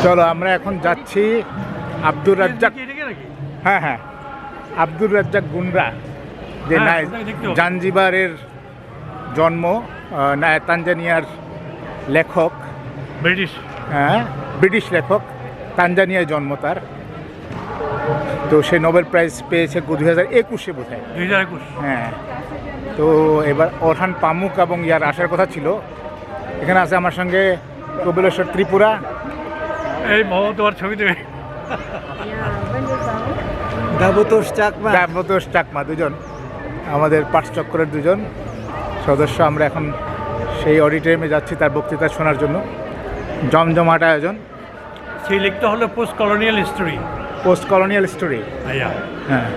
চলো আমরা এখন যাচ্ছি আব্দুর রাজ্জাক। হ্যাঁ হ্যাঁ, আব্দুর রাজ্জাক গুন্ডা, যে জাঞ্জিবারের জন্ম, তানজানিয়ার লেখক, ব্রিটিশ লেখক, তানজানিয়ায় জন্ম তার। তো সে নোবেল প্রাইজ পেয়েছে 2021-এ বোধ হয়, 2021। হ্যাঁ, তো এবার অরহান পামুক এবং ইয়ার আসার কথা ছিল। এখানে আছে আমার সঙ্গে কপিলেশ্বর ত্রিপুরা, এই তোমার ছবি দেবে, দেবতোষ চাকমা, দুজন আমাদের পাঠচক্রের দুজন সদস্য। আমরা এখন সেই অডিটোরিয়ামে যাচ্ছি তার বক্তৃতা শোনার জন্য। জমজমাট আয়োজন। সেই লিখতে হলো পোস্ট কলোনিয়াল স্টোরি, হ্যাঁ,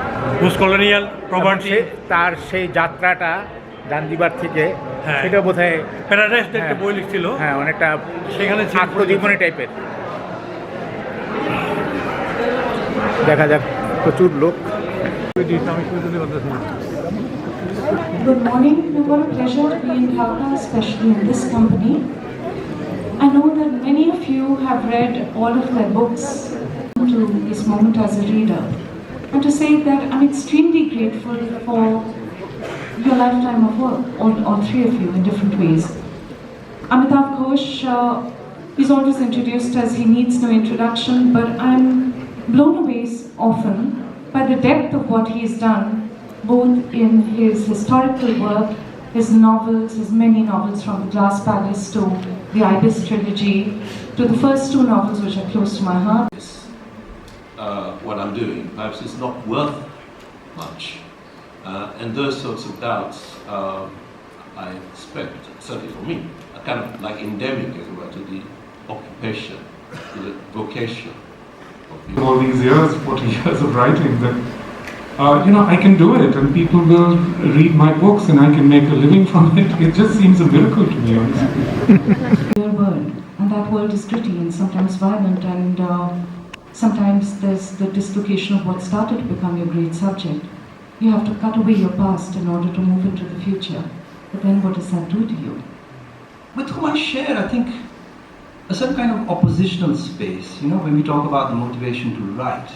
পোস্ট কলোনিয়াল প্রপার্টি। তার সেই যাত্রাটা জাঞ্জিবার থেকে, সেটা বোধ হয় প্যারাডাইস একটা বই লিখছিল, হ্যাঁ, অনেকটা সেখানে আত্মজীবনী টাইপের। দেখা যাক, প্রচুর লোক। Good morning. What a pleasure to be in Dhaka, especially in this company. I know that many of you have read all of my books to this moment as a reader. And to say that I'm extremely grateful for your lifetime of work, all three of you in different ways. Amitav Ghosh is always introduced as he needs no introduction, but I'm blown away often by the depth of what he has done, both in his historical work, his novels, his many novels from The Glass Palace to the Ibis trilogy, to the first two novels which are close to my heart. What I'm doing, perhaps it's not worth much. And those sorts of doubts, I expect, certainly for me, are kind of like endemic, as it were, to the occupation, to the vocation. All these years, 40 years of writing, that I can do it, and people will read my books, and I can make a living from it. It just seems a miracle to me, honestly. Your world, and that world is gritty and sometimes violent, and sometimes there's the dislocation of what started to become your great subject. You have to cut away your past in order to move into the future. But then what does that do to you? With whom I share, I think, a certain kind of oppositional space, when we talk about the motivation to write.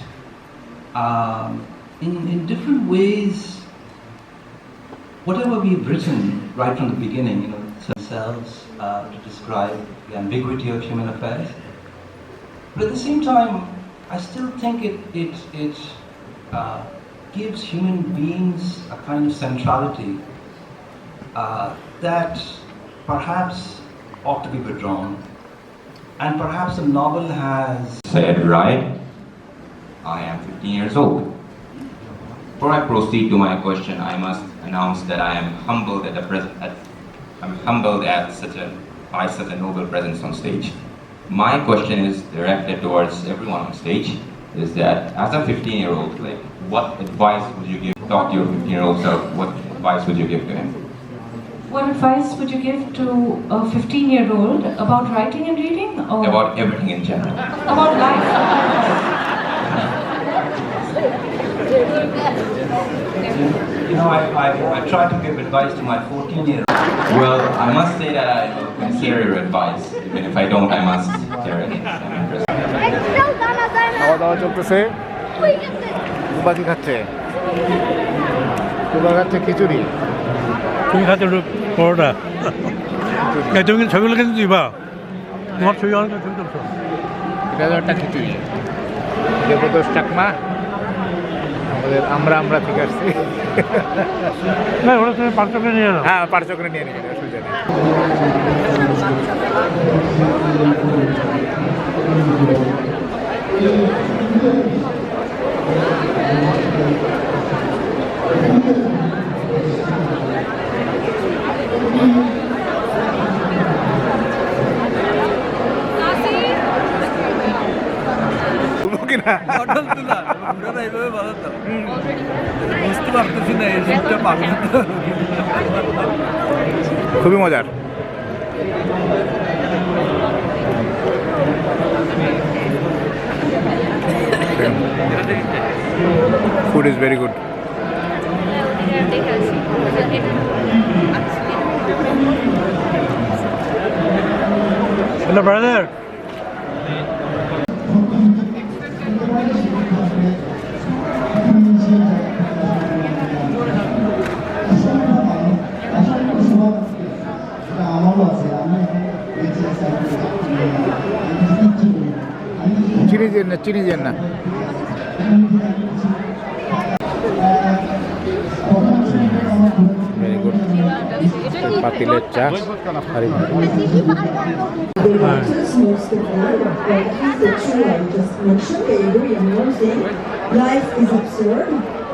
In different ways, whatever we've written right from the beginning, themselves to describe the ambiguity of human affairs. But at the same time, I still think it gives human beings a kind of centrality that perhaps ought to be withdrawn. And perhaps a novel has said, right, I am 15 years old. Before I proceed to my question, I must announce that I am humbled at such a noble presence on stage. My question is directed towards everyone on stage, is that as a 15-year-old, what advice would you talk to your 15-year-old self, what advice would you give to him? What advice would you give to a 15-year-old about writing and reading? Or about everything in general. About life? I try to give advice to my 14-year-old. Well, I must say that I will consider your advice. Even if I don't, I must hear it. খাওয়া দাওয়া চলতেছে। দুবা কি খাচ্ছে? দুবা খাচ্ছে খিচুড়ি। তুমি খাচ্ছ পরোটা। তুমি কিন্তু ছবিগুলো কিন্তু দিবা, তোমার ছবি অনেক ছবি তুলছো। এটা একটা খিচুড়ি। দেবতোষ চাকমা, আমরা থেকে আসছি। না, ওরা তুমি পার্চকরে নিয়ে নাও। হ্যাঁ, পার্চকরে নিয়ে নিবি, অসুবিধা নেই। খুবই মজার। Food is very good. Hello, brother. চিনি দেন না, চিনি দেন না। Very good. পাতিলের চা আর They want to most of all, but he's the true I just mentioned, they agree on one thing, life is absurd,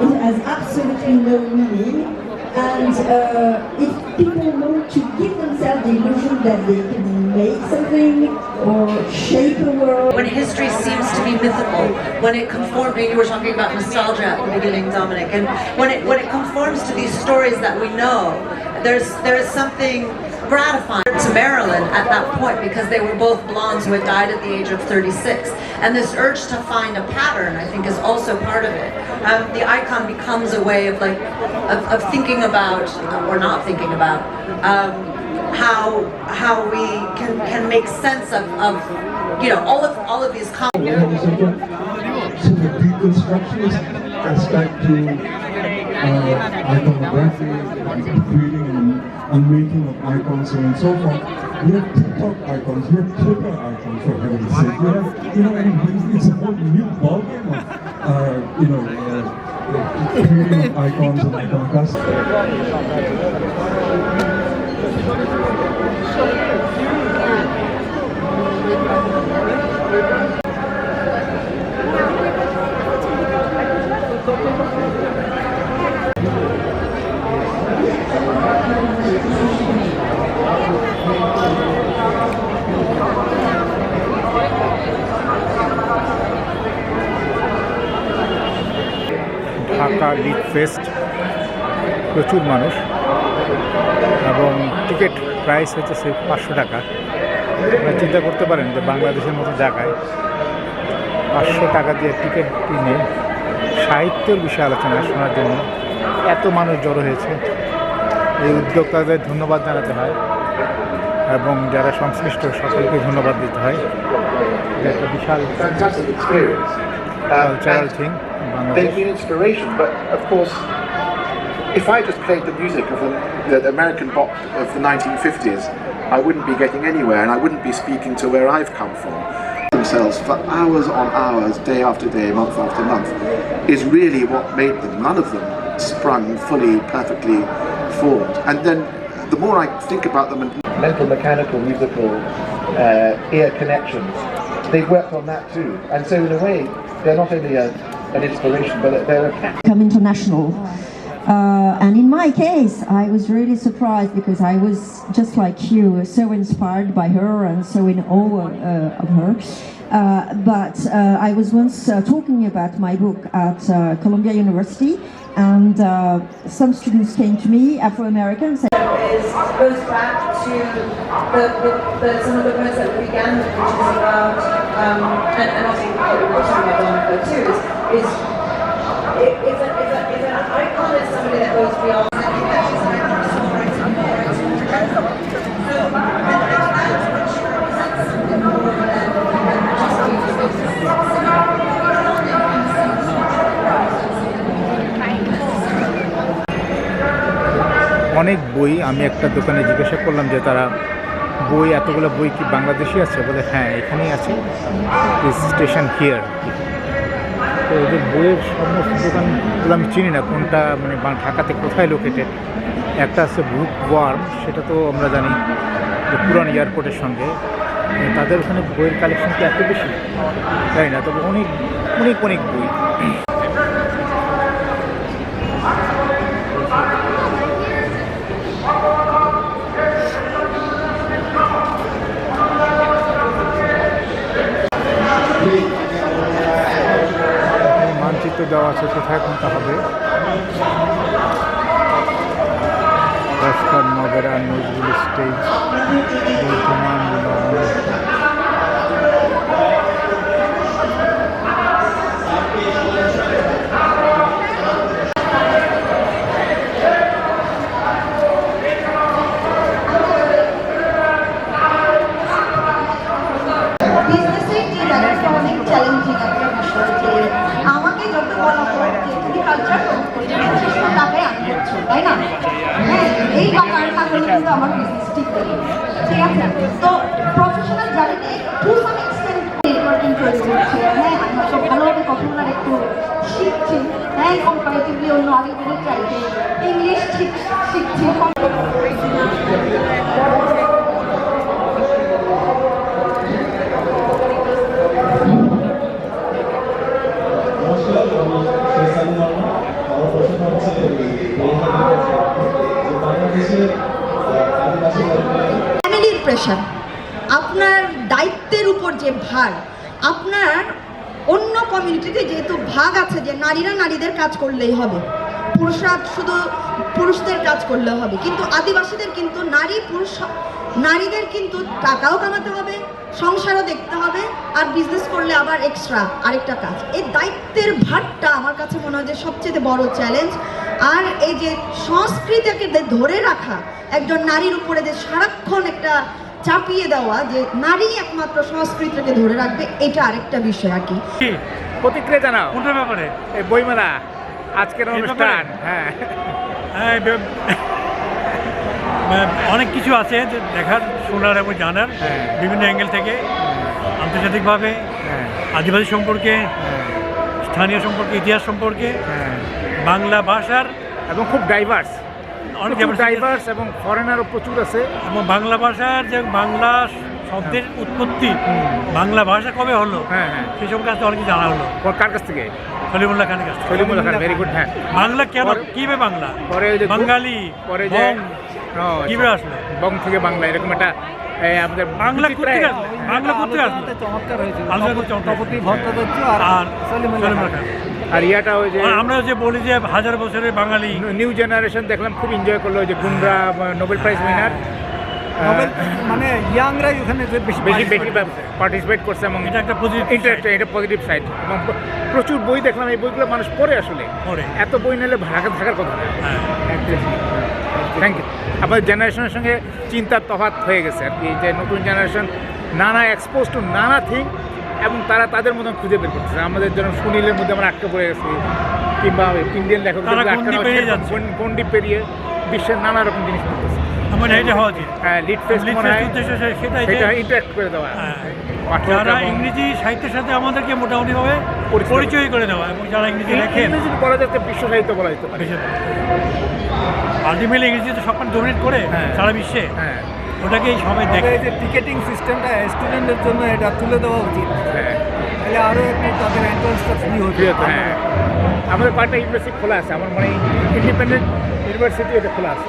it has absolutely no meaning, and if people want to give themselves the illusion that they can make something or shape a world. When history seems to be mythical, when it conforms, you were talking about nostalgia at the beginning, Dominic, and when it conforms to these stories that we know, there is something gratifying to Marilyn at that point, because they were both blondes who had died at the age of 36, and this urge to find a pattern, I think, is also part of it. The icon becomes a way of of thinking about, or not thinking about, how we can make sense of all of these. So the deconstructionist aspect to iconography, creating and unmaking of icons, so on and so forth. We have TikTok icons, we have Twitter icons, for heaven's sake. We have, it's a whole new ballgame of, creating icons and iconoclasts. Dhaka lit fest, প্রচুর মানুষ এবং ticket price হচ্ছে 500 টাকা। আপনারা চিন্তা করতে পারেন যে বাংলাদেশের মতো জায়গায় 500 টাকা দিয়ে টিকিট কিনে সাহিত্যের বিষয়ে আলোচনা শোনার জন্য এত মানুষ জড়ো হয়েছে। এই উদ্যোক্তাদের ধন্যবাদ জানাতে হয় এবং যারা সংশ্লিষ্ট সকলকে ধন্যবাদ দিতে হয়। এটা একটা বিশাল cultural thing. They've been inspiration, but of course, if I just played the music of the American pop of the 1950s, I wouldn't be getting anywhere, and I wouldn't be speaking to where I've come from. Themselves for hours on hours, day after day, month after month, is really what made them. None of them sprung fully, perfectly formed. And then the more I think about them and mental, mechanical, musical, ear connections, they've worked on that too. And so in a way, they're not only an inspiration, but they're a Come international. And in my case, I was really surprised because I was just like you, so inspired by her and so in awe of her. But I was once talking about my book at Columbia University, and some students came to me, Afro-Americans. Goes back to some of the words that we began with, which is about, and also we're talking about Donica too, is if an icon is somebody that goes beyond. অনেক বই, আমি একটা দোকানে জিজ্ঞাসা করলাম যে তারা বই, এতগুলো বই কি বাংলাদেশি আছে? বলে হ্যাঁ, এখানেই আছে, স্টেশন হিয়ার। তো ওদের বইয়ের সমস্ত দোকানগুলো আমি চিনি না কোনটা, মানে ঢাকাতে কোথায় লোকেটেড। একটা আছে বুক ওয়ার্ম, সেটা তো আমরা জানি যে পুরান এয়ারপোর্টের সঙ্গে। তাদের ওখানে বইয়ের কালেকশন কি এত বেশি তাই না, তবে অনেক অনেক অনেক বই। মানচিত্র দেওয়া আছে কোথায় কোনটা হবে। রাস্তার নগরা, নজরুল স্টেজ, বর্ধমান আমাকে যত বলা হয় যে তুমি কালচার তাকে আমি তাই না, এই বাংলার তাহলে কিন্তু আমার বিজনেস ঠিক নেই, ঠিক আছে? তো প্রফেশনাল জার্নিতে টু সাম এক্সটেন্ট নেটওয়ার্কিং তৈরি করছে, হ্যাঁ আমরা সব ভালোভাবে কথা বলার একটু শিখছি, হ্যাঁ কম্পারেটিভলি অন্য আগের চাইতে ইংলিশ শিখছি। ফ্যামিলির প্রেশার, আপনার দায়িত্বের উপর যে ভার, আপনার অন্য কমিউনিটিতে যেহেতু ভাগ আছে যে নারীরা নারীদের কাজ করলেই হবে, পুরুষরা শুধু পুরুষদের কাজ করলে হবে, কিন্তু আদিবাসীদের কিন্তু নারীদের কিন্তু টাকাও কামাতে হবে, সংসারও দেখতে হবে, আর বিজনেস করলে আবার এক্সট্রা আরেকটা কাজ। এই দায়িত্বের ভারটা আমার কাছে মনে হয় যে সবচেয়ে বড় চ্যালেঞ্জ। আর এই যে সংস্কৃতিকে ধরে রাখা, একজন নারীর উপরে যে সারাক্ষণ একটা চাপিয়ে দেওয়া যে নারী একমাত্র সংস্কৃতিকে ধরে রাখবে, এটা আরেকটা বিষয় আর কি। প্রতিক্রিয়া জানাও কোনটার ব্যাপারে? এই বইমেলা আজকের অনুষ্ঠান। হ্যাঁ হ্যাঁ, অনেক কিছু আছে যে দেখার, শোনার এবং জানার বিভিন্ন অ্যাঙ্গেল থেকে, আন্তর্জাতিকভাবে, আদিবাসী সম্পর্কে, স্থানীয় সম্পর্কে, ইতিহাস সম্পর্কে, বাংলা ভাষার, এবং খুব ডাইভার্স, অনেক ডাইভার্স এবং ফরেনারও প্রচুর আছে। এবং বাংলা ভাষার যে বাংলা শব্দের উৎপত্তি, বাংলা ভাষা কবে হলো, সেই সব কাছে অনেক কিছু জানা হলো। কার কাছ থেকে? সলিমুল্লাহ খানের কাছ থেকে। সলিমুল্লাহ খান, ভেরি গুড। হ্যাঁ, বাংলা কেন, কিভাবে বাংলা, পরে বাঙালি, পরে যে কিভাবে আসলো, বং থেকে বাংলা, এরকম একটা আমাদের বাংলা করতে আসলো, বাংলা করতে আসলো, চমৎকার হয়েছে, আর সলিমুল্লাহ খান। আর ইয়াটা ওই যে আমরা যে বলি যে হাজার বছরের বাঙালি, নিউ জেনারেশন দেখলাম খুব এনজয় করলো, ওই যে গুন্ডা নোবেল প্রাইজ উইনার, মানে ইয়াংরাই ওখানে বেশি পার্টিসিপেট করছে, এবং এটা একটা এটা পজিটিভ সাইড। এবং প্রচুর বই দেখলাম, এই বইগুলো মানুষ পড়ে আসলে, এত বই নিলে থাকার কথা না। Thank you. আমাদের জেনারেশনের সঙ্গে চিন্তার তফাৎ হয়ে গেছে আর কি, যে নতুন জেনারেশন নানা এক্সপোজ টু নানা থিং, এবং তারা তাদের মতন খুঁজে বের করতেছে। আমাদের যেন সুনীলের মধ্যে আমরা আটকে পড়ে গেছি, কিংবা ইন্ডিয়ান লেখকদের গন্ডি পেরিয়ে বিশ্বের নানা রকম জিনিস করতেছে। হ্যাঁ, লিড ফেস্ট সেটা ইন্টারেক্ট করে দেওয়া, যারা ইংরেজি সাহিত্যের সাথে আমাদেরকে মোটামুটিভাবে পরিচয় করে দেওয়া, এবং যারা ইংরেজি লেখেন, বলা যাচ্ছে বিশ্ব সাহিত্য বলা যেতে পারে। আলটিমেটলি ইংরেজি তো সবখানে ডমিনেট করে সারা বিশ্বে, ওটাকেই সবাই দেখে। এই যে টিকেটিং সিস্টেমটা স্টুডেন্টদের জন্য এটা তুলে দেওয়া উচিত, তাহলে আরও একটু তাদের এন্ট্রান্সটা ফ্রি হতে। আমাদের কয়েকটা ইউনিভার্সিটি খোলা আছে, আমার মনে হয় ইন্ডিপেন্ডেন্ট ইউনিভার্সিটি এটা খোলা আছে।